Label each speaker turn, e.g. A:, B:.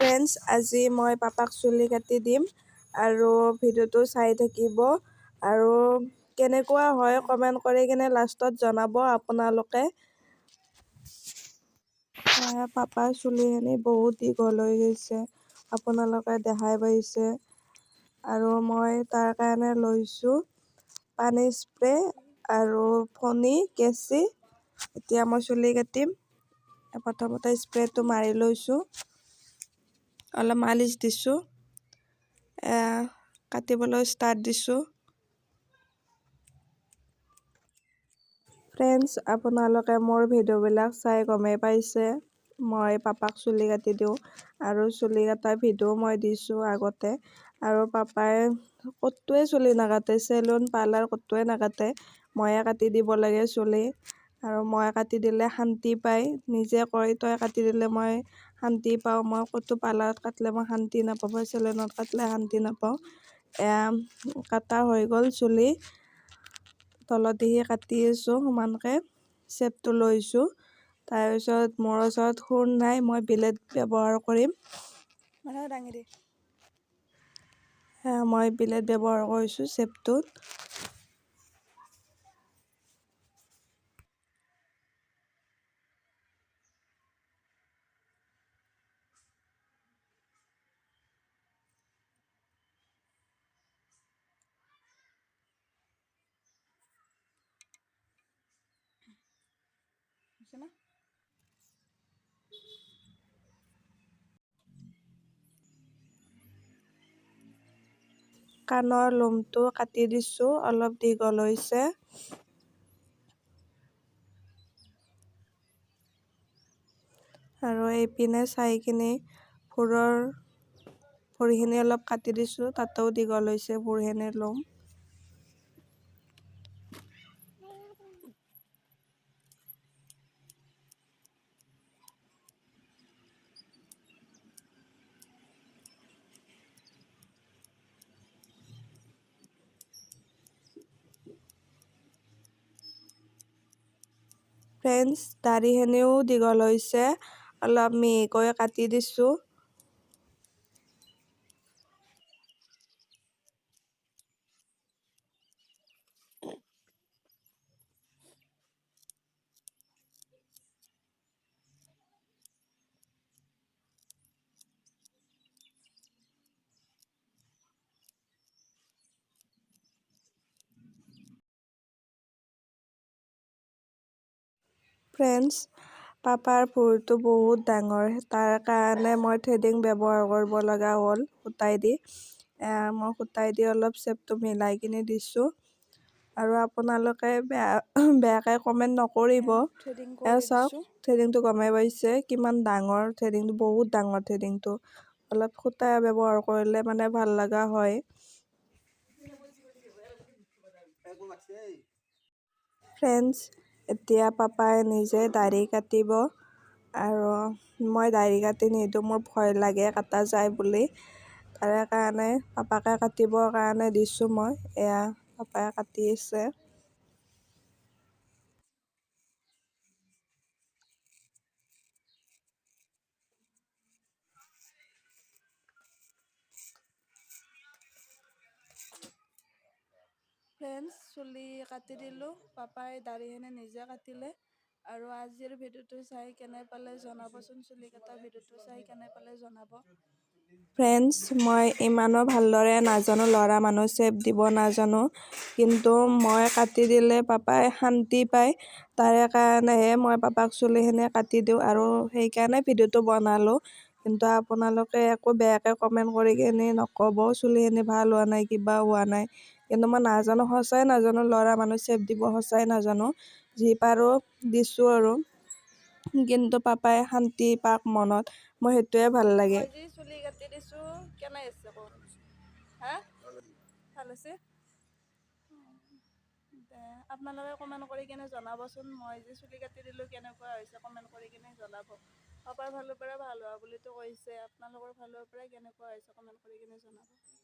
A: Friends, আজি মই পাপাক চুলি কাটি দিম আৰু ভিডিঅ'টো চাই থাকিব আৰু কেনেকুৱা হয় কমেণ্ট কৰি কিনে লাষ্টত জনাব আপোনালোকে। পাপাৰ চুলিখিনি বহুত দীঘল হৈ গৈছে, আপোনালোকে দেখাই পাইছে। আৰু মই তাৰ কাৰণে লৈছোঁ পানী স্প্ৰে আৰু ফণী কেঁচি। এতিয়া মই চুলি কাটিম। প্ৰথমতে স্প্ৰেটো মাৰি লৈছোঁ, অলপ মালিচ দিছোঁ, কাটিবলৈ ষ্টাৰ্ট দিছোঁ। ফ্ৰেণ্ডছ, আপোনালোকে মোৰ ভিডিঅ'বিলাক চাই গমেই পাইছে মই পাপাক চুলি কাটি দিওঁ আৰু চুলি কটাৰ ভিডিঅ' মই দিছোঁ আগতে। আৰু পাপাই ক'তোৱে চুলি নাকাটে, চেলুন পাৰ্লাৰ ক'তোৱে নাকাটে, ময়ে কাটি দিব লাগে চুলি। আৰু মই কাটি দিলে শান্তি পায়, নিজে কয় তই কাটি দিলে মই শান্তি পাওঁ। মই ক'তো পাৰ্লাৰত কাটিলে মই শান্তি নাপাওঁ, বা চেলুনত কাটিলে শান্তি নাপাওঁ। কাটা হৈ গ'ল চুলি, তলতেহে কাটি আছোঁ সমানকৈ, শ্বেপটো লৈছোঁ। তাৰপিছত মোৰ ওচৰত সোণ নাই, মই ব্লেড ব্যৱহাৰ কৰিম। মই ব্লেড ব্যৱহাৰ কৰিছোঁ শ্বেপটোত। কাণৰ লোমটো কাটি দিছোঁ, অলপ দীঘল হৈছে। আৰু এইপিনে চাই কিনে ভৰিখিনি অলপ কাটি দিছোঁ, তাতেও দীঘল হৈছে ভৰিখিনিৰ লোম। ফ্ৰেণ্ডছ, দাঢ়িখিনিও দীঘল হৈছে, অলপ মিহিকৈ কাটি দিছোঁ। ফ্ৰেণ্ডছ, পাপাৰ ভৰিটো বহুত ডাঙৰ, তাৰ কাৰণে মই থ্ৰেডিং ব্যৱহাৰ কৰিব লগা হ'ল সূতাই দি। মই সূতাই দি অলপ শ্বেপটো মিলাই কিনে দিছোঁ। আৰু আপোনালোকে বেয়াকৈ কমেণ্ট নকৰিব। চাওক, থ্ৰেডিংটো গমেই পাইছে কিমান ডাঙৰ, থ্ৰেডিংটো বহুত ডাঙৰ। থ্ৰেডিংটো অলপ সূতা ব্যৱহাৰ কৰিলে মানে ভাল লগা হয়। ফ্ৰেণ্ডছ, এতিয়া পাপাই নিজে দাঢ়ি কাটিব আৰু মই দাঢ়ি কাটি নিদিওঁ, মোৰ ভয় লাগে কাটা যায় বুলি। তাৰে কাৰণে পাপাকে কাটিবৰ কাৰণে দিছোঁ মই। এয়া পাপাই কাটি আছে। ফ্ৰেণ্ডছ, চুলি কাটি দিলোঁ, পাপাই দাঢ়িখিনি নিজে কাটিলে। আৰু আজিৰ ভিডিঅ'টো চাই কেনে পালে জনাবচোন, চুলি কটা ভিডিঅ'টো চাই কেনে পালে জনাব। ফ্ৰেণ্ডছ, মই ইমানো ভালদৰে নাজানো, ল'ৰা মানুহ শ্বেপ দিব নাজানো, কিন্তু মই কাটি দিলে পাপাই শান্তি পায়। তাৰে কাৰণেহে মই পাপাক চুলিখিনি কাটি দিওঁ আৰু সেইকাৰণে ভিডিঅ'টো বনালোঁ। কিন্তু আপোনালোকে একো বেয়াকৈ কমেণ্ট কৰি কিনে নক'ব চুলিখিনি ভাল হোৱা নাই, কিবা হোৱা নাই। কিন্তু মই নাজানো, সঁচাই নাজানো, ল'ৰা মানুহ শ্বেপ দিব সঁচাই নাজানো। যি পাৰোঁ দিছোঁ আৰু, কিন্তু পাপাই শান্তি পাওক মনত, মই সেইটোৱে ভাল লাগে। চুলি কাটি দিছোঁ, কেনে হৈছে কওক? ভাল হৈছে? আপোনালোকে কমেণ্ট কৰি কিনে জনাবচোন, মই যে চুলি কাটি দিলোঁ কেনেকুৱা হৈছে, কমেণ্ট কৰি কিনে জনাব। পাপাৰ ফালৰ পৰা ভাল হোৱা বুলিতো কৈছে, আপোনালোকৰ ফালৰ পৰা কেনেকুৱা হৈছে কমেণ্ট কৰি কিনে জনাব।